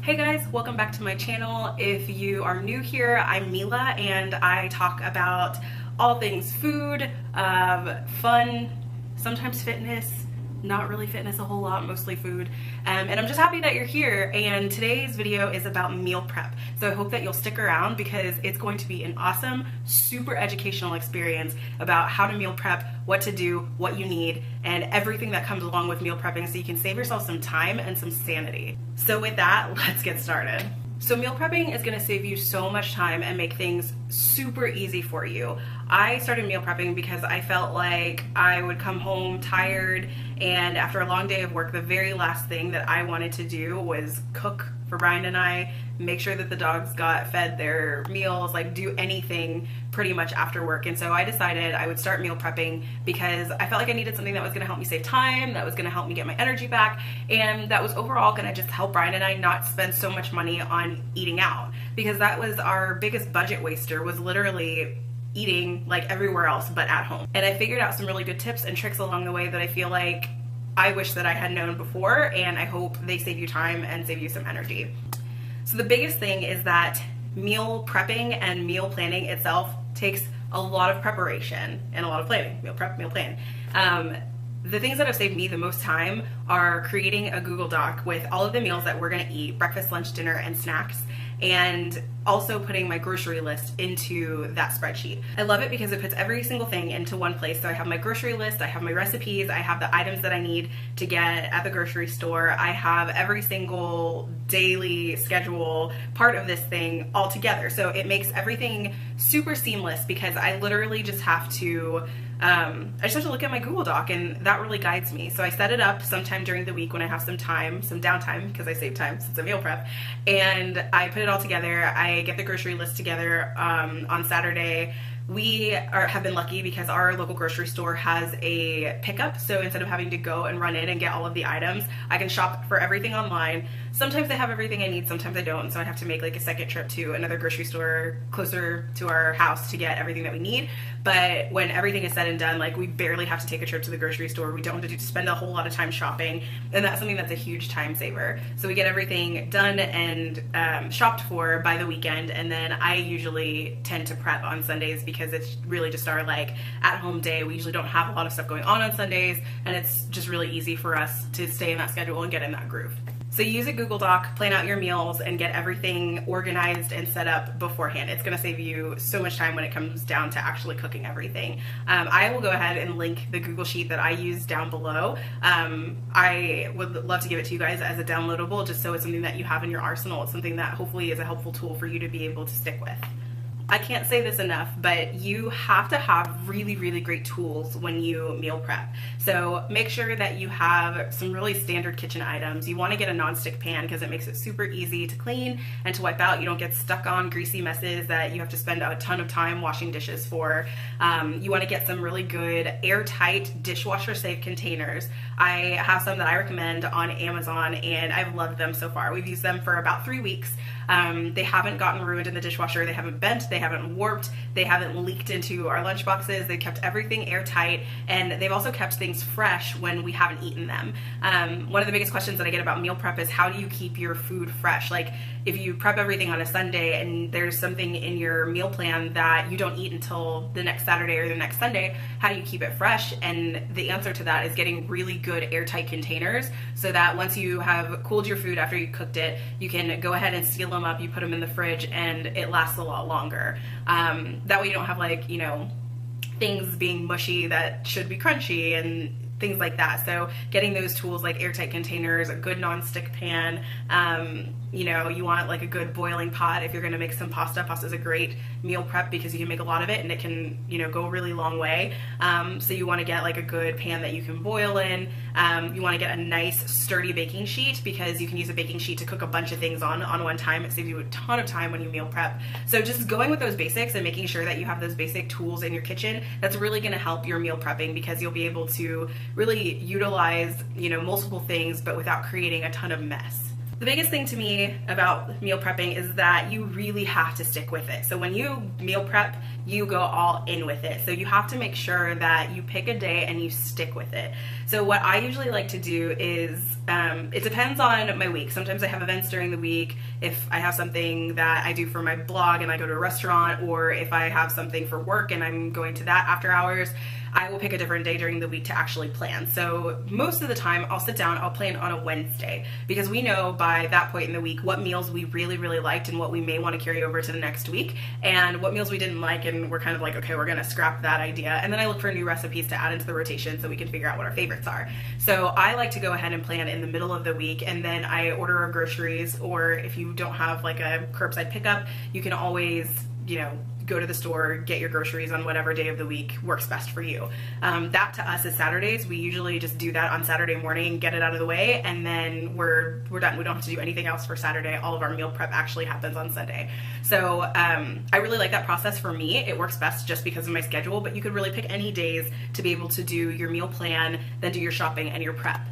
Hey guys, welcome back to my channel. If you are new here, I'm Mila and I talk about all things food, fun, sometimes fitness, not really fitness a whole lot, mostly food. And I'm just happy that you're here, and today's video is about meal prep. So I hope that you'll stick around because it's going to be an awesome, super educational experience about how to meal prep, what to do, what you need, and everything that comes along with meal prepping so you can save yourself some time and some sanity. So with that, let's get started. So meal prepping is gonna save you so much time and make things super easy for you. I started meal prepping because I felt like I would come home tired, and after a long day of work, the very last thing that I wanted to do was cook for Brian and I, make sure that the dogs got fed their meals, like do anything pretty much after work. And so I decided I would start meal prepping because I felt like I needed something that was gonna help me save time, that was gonna help me get my energy back, and that was overall gonna just help Brian and I not spend so much money on eating out, because that was our biggest budget waster, was literally eating like everywhere else but at home. And I figured out some really good tips and tricks along the way that I feel like I wish that I had known before, and I hope they save you time and save you some energy. So the biggest thing is that meal prepping and meal planning itself takes a lot of preparation and a lot of planning. Meal prep, meal plan. The things that have saved me the most time are creating a Google Doc with all of the meals that we're gonna eat, breakfast, lunch, dinner, and snacks, and also putting my grocery list into that spreadsheet. I love it because it puts every single thing into one place. So I have my grocery list, I have my recipes, I have the items that I need to get at the grocery store, I have every single daily schedule part of this thing all together. So it makes everything super seamless because I literally just have to look at my Google Doc, and that really guides me. So I set it up sometime during the week when I have some time, some downtime, because I save time since I meal prep, and I put it all together. I get the grocery list together on Saturday. We have been lucky because our local grocery store has a pickup, so instead of having to go and run in and get all of the items, I can shop for everything online. Sometimes they have everything I need, sometimes I don't, so I have to make like a second trip to another grocery store closer to our house to get everything that we need. But when everything is said and done, like, we barely have to take a trip to the grocery store. We don't have to spend a whole lot of time shopping, and that's something that's a huge time saver. So we get everything done and shopped for by the weekend, and then I usually tend to prep on Sundays because it's really just our like at-home day. We usually don't have a lot of stuff going on Sundays, and it's just really easy for us to stay in that schedule and get in that groove. So use a Google Doc, plan out your meals, and get everything organized and set up beforehand. It's gonna save you so much time when it comes down to actually cooking everything. I will go ahead and link the Google Sheet that I use down below. I would love to give it to you guys as a downloadable, just so it's something that you have in your arsenal. It's something that hopefully is a helpful tool for you to be able to stick with. I can't say this enough, but you have to have really, really great tools when you meal prep. So make sure that you have some really standard kitchen items. You want to get a nonstick pan because it makes it super easy to clean and to wipe out. You don't get stuck on greasy messes that you have to spend a ton of time washing dishes for. You want to get some really good airtight dishwasher safe containers. I have some that I recommend on Amazon, and I've loved them so far. We've used them for about 3 weeks. They haven't gotten ruined in the dishwasher, they haven't bent, they haven't warped, they haven't leaked into our lunch boxes. They've kept everything airtight, and they've also kept things fresh when we haven't eaten them. One of the biggest questions that I get about meal prep is, how do you keep your food fresh? Like, if you prep everything on a Sunday and there's something in your meal plan that you don't eat until the next Saturday or the next Sunday, how do you keep it fresh? And the answer to that is getting really good airtight containers, so that once you have cooled your food after you cooked it, you can go ahead and seal them up, you put them in the fridge, and it lasts a lot longer. That way you don't have, like, you know, things being mushy that should be crunchy and things like that. So getting those tools like airtight containers, a good non-stick pan, you know, you want like a good boiling pot if you're gonna make some pasta. Pasta is a great meal prep because you can make a lot of it and it can, you know, go a really long way. So you want to get like a good pan that you can boil in. You want to get a nice sturdy baking sheet because you can use a baking sheet to cook a bunch of things on one time. It saves you a ton of time when you meal prep. So just going with those basics and making sure that you have those basic tools in your kitchen, that's really going to help your meal prepping, because you'll be able to really utilize, you know, multiple things but without creating a ton of mess. The biggest thing to me about meal prepping is that you really have to stick with it. So when you meal prep, you go all in with it. So you have to make sure that you pick a day and you stick with it. So what I usually like to do is, it depends on my week. Sometimes I have events during the week. If I have something that I do for my blog and I go to a restaurant, or if I have something for work and I'm going to that after hours, I will pick a different day during the week to actually plan. So most of the time I'll sit down, I'll plan on a Wednesday, because we know by that point in the week what meals we really liked and what we may want to carry over to the next week, and what meals we didn't like and we're kind of like, okay, we're gonna scrap that idea. And then I look for new recipes to add into the rotation so we can figure out what our favorites are. So I like to go ahead and plan in the middle of the week, and then I order our groceries, or if you don't have like a curbside pickup, you can always, you know, go to the store, get your groceries on whatever day of the week works best for you. That to us is Saturdays. We usually just do that on Saturday morning, get it out of the way, and then we're done. We don't have to do anything else for Saturday. All of our meal prep actually happens on Sunday. So I really like that process. For me, it works best just because of my schedule, but you could really pick any days to be able to do your meal plan, then do your shopping and your prep.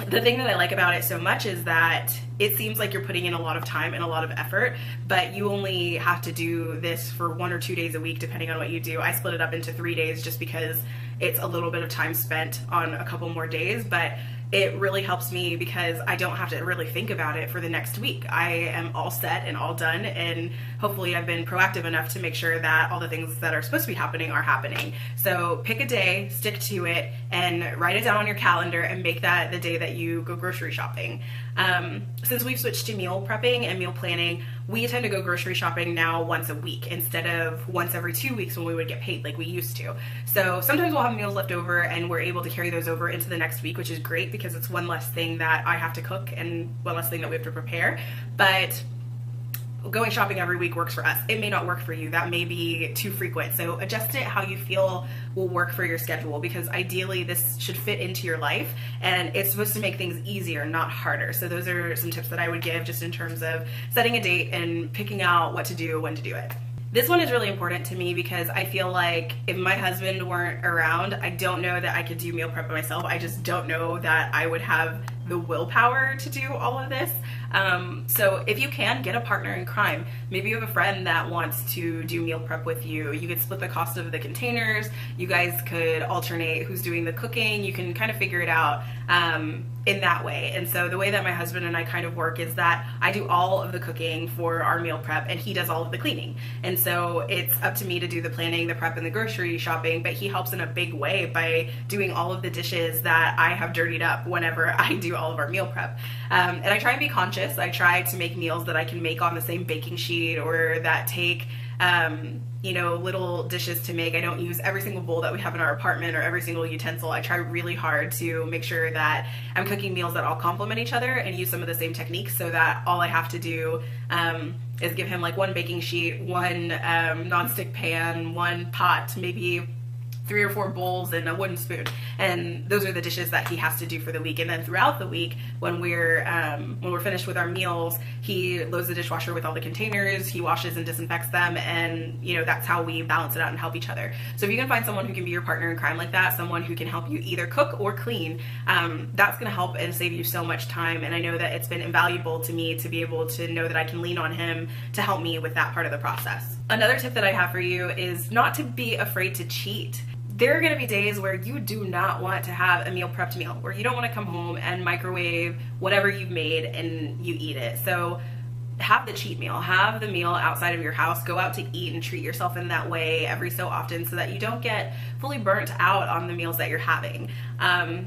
The thing that I like about it so much is that it seems like you're putting in a lot of time and a lot of effort, but you only have to do this for 1 or 2 days a week, depending on what you do. I split it up into 3 days just because it's a little bit of time spent on a couple more days, but it really helps me because I don't have to really think about it for the next week. I am all set and all done, and hopefully I've been proactive enough to make sure that all the things that are supposed to be happening are happening. So pick a day, stick to it, and write it down on your calendar and make that the day that you go grocery shopping. Since we've switched to meal prepping and meal planning, we tend to go grocery shopping now once a week instead of once every 2 weeks when we would get paid like we used to. So sometimes we'll have meals left over and we're able to carry those over into the next week, which is great because it's one less thing that I have to cook and one less thing that we have to prepare. But going shopping every week works for us. It may not work for you. That may be too frequent. So adjust it how you feel will work for your schedule, because ideally this should fit into your life and it's supposed to make things easier, not harder. So those are some tips that I would give just in terms of setting a date and picking out what to do, when to do it. This one is really important to me because I feel like if my husband weren't around, I don't know that I could do meal prep myself. I just don't know that I would have the willpower to do all of this. So if you can, get a partner in crime. Maybe you have a friend that wants to do meal prep with you. You could split the cost of the containers. You guys could alternate who's doing the cooking. You can kind of figure it out in that way. And so the way that my husband and I kind of work is that I do all of the cooking for our meal prep and he does all of the cleaning. And so it's up to me to do the planning, the prep, and the grocery shopping, but he helps in a big way by doing all of the dishes that I have dirtied up whenever I do all of our meal prep. And I try and be conscious. I try to make meals that I can make on the same baking sheet or that take you know, little dishes to make. I don't use every single bowl that we have in our apartment or every single utensil. I try really hard to make sure that I'm cooking meals that all complement each other and use some of the same techniques, so that all I have to do is give him like one baking sheet, one nonstick pan, one pot, maybe 3 or 4 bowls and a wooden spoon, and those are the dishes that he has to do for the week. And then throughout the week, when we're finished with our meals, he loads the dishwasher with all the containers, he washes and disinfects them, and you know, that's how we balance it out and help each other. So if you can find someone who can be your partner in crime like that, someone who can help you either cook or clean, that's gonna help and save you so much time. And I know that it's been invaluable to me to be able to know that I can lean on him to help me with that part of the process. Another tip that I have for you is not to be afraid to cheat. There are going to be days where you do not want to have a meal prepped meal, where you don't want to come home and microwave whatever you've made and you eat it. So have the cheat meal, have the meal outside of your house, go out to eat and treat yourself in that way every so often so that you don't get fully burnt out on the meals that you're having.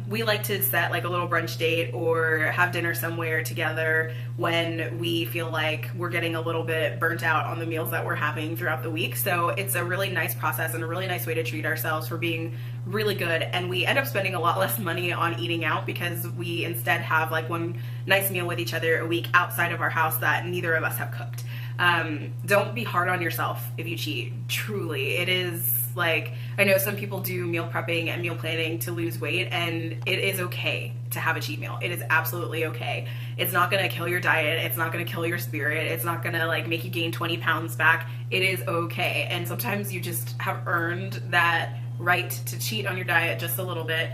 We like to set like a little brunch date or have dinner somewhere together when we feel like we're getting a little bit burnt out on the meals that we're having throughout the week. So it's a really nice process and a really nice way to treat ourselves for being really good, and we end up spending a lot less money on eating out because we instead have like one nice meal with each other a week outside of our house that neither of us have cooked. Don't be hard on yourself if you cheat. Truly, it is like, I know some people do meal prepping and meal planning to lose weight, and it is okay to have a cheat meal. It is absolutely okay. It's not gonna kill your diet, it's not gonna kill your spirit, it's not gonna like make you gain 20 pounds back. It is okay, and sometimes you just have earned that right to cheat on your diet just a little bit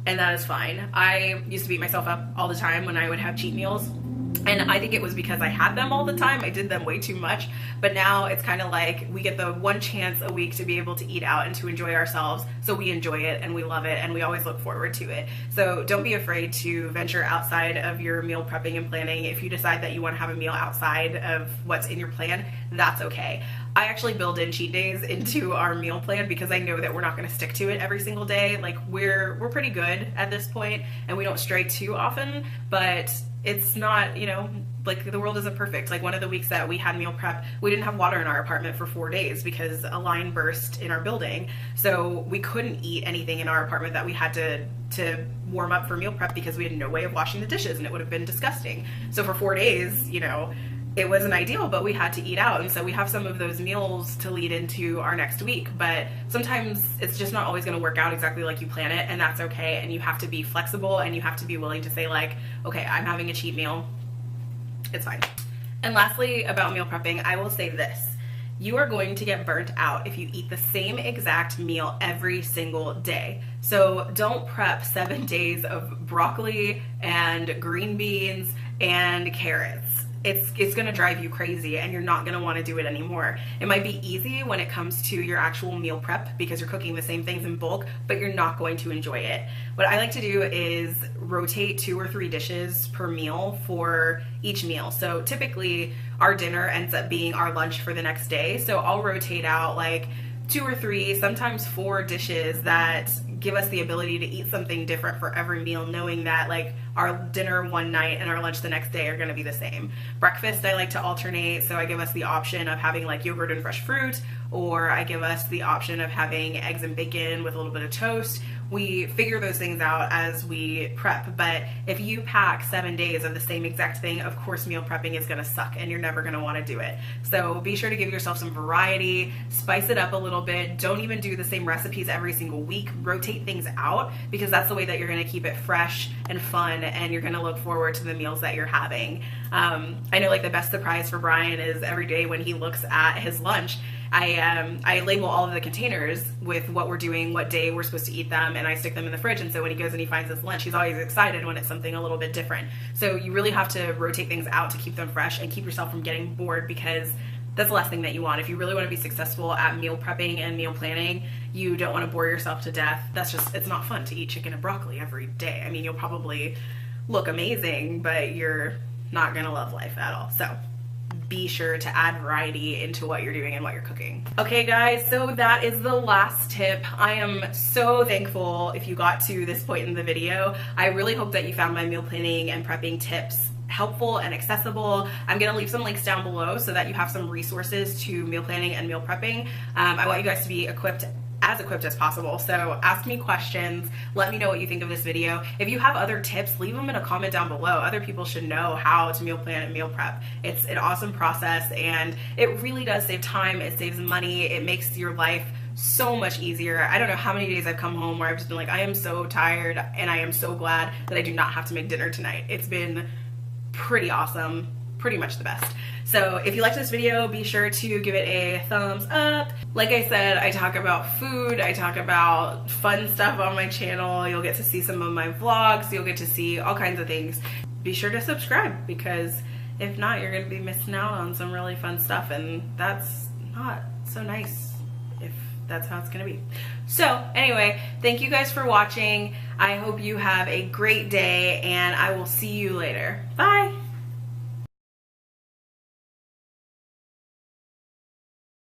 and that is fine. I used to beat myself up all the time when I would have cheat meals. And I think it was because I had them all the time. I did them way too much. But now it's kind of like we get the one chance a week to be able to eat out and to enjoy ourselves. So we enjoy it and we love it and we always look forward to it. So don't be afraid to venture outside of your meal prepping and planning. If you decide that you want to have a meal outside of what's in your plan, that's okay. I actually build in cheat days into our meal plan because I know that we're not going to stick to it every single day. Like we're pretty good at this point and we don't stray too often, but it's not, you know, like the world isn't perfect. Like one of the weeks that we had meal prep, we didn't have water in our apartment for 4 days because a line burst in our building. So we couldn't eat anything in our apartment that we had to warm up for meal prep because we had no way of washing the dishes and it would have been disgusting. So for 4 days, you know, it wasn't ideal, but we had to eat out. And so we have some of those meals to lead into our next week. But sometimes it's just not always going to work out exactly like you plan it, and that's okay. And you have to be flexible and you have to be willing to say like, okay, I'm having a cheat meal. It's fine. And lastly, about meal prepping, I will say this. You are going to get burnt out if you eat the same exact meal every single day. So don't prep 7 days of broccoli and green beans and carrots. It's gonna drive you crazy and you're not gonna wanna do it anymore. It might be easy when it comes to your actual meal prep because you're cooking the same things in bulk, but you're not going to enjoy it. What I like to do is rotate 2 or 3 dishes per meal for each meal. So typically our dinner ends up being our lunch for the next day. So I'll rotate out like 2 or 3, sometimes 4 dishes that give us the ability to eat something different for every meal, knowing that like our dinner one night and our lunch the next day are going to be the same. Breakfast I like to alternate, so I give us the option of having like yogurt and fresh fruit, or I give us the option of having eggs and bacon with a little bit of toast. We figure those things out as we prep, but if you pack 7 days of the same exact thing, of course meal prepping is gonna suck and you're never gonna wanna do it. So be sure to give yourself some variety, spice it up a little bit, don't even do the same recipes every single week, rotate things out, because that's the way that you're gonna keep it fresh and fun and you're gonna look forward to the meals that you're having. I know like the best surprise for Brian is every day when he looks at his lunch, I label all of the containers with what we're doing, what day we're supposed to eat them, and I stick them in the fridge. And so when he goes and he finds his lunch, he's always excited when it's something a little bit different. So you really have to rotate things out to keep them fresh and keep yourself from getting bored, because that's the last thing that you want. If you really want to be successful at meal prepping and meal planning, you don't want to bore yourself to death. That's just, it's not fun to eat chicken and broccoli every day. I mean, you'll probably look amazing, but you're not gonna love life at all. So be sure to add variety into what you're doing and what you're cooking. Okay guys, so that is the last tip. I am so thankful if you got to this point in the video. I really hope that you found my meal planning and prepping tips helpful and accessible. I'm gonna leave some links down below so that you have some resources to meal planning and meal prepping. I want you guys to be as equipped as possible. So ask me questions, let me know what you think of this video. If you have other tips, leave them in a comment down below. Other people should know how to meal plan and meal prep. It's an awesome process and it really does save time, it saves money, it makes your life so much easier. I don't know how many days I've come home where I've just been like, I am so tired and I am so glad that I do not have to make dinner tonight. It's been pretty awesome, pretty much the best. So if you liked this video, be sure to give it a thumbs up. Like I said, I talk about food, I talk about fun stuff on my channel. You'll get to see some of my vlogs, you'll get to see all kinds of things. Be sure to subscribe, because if not, you're gonna be missing out on some really fun stuff, and that's not so nice if that's how it's gonna be. So anyway, thank you guys for watching. I hope you have a great day and I will see you later. Bye.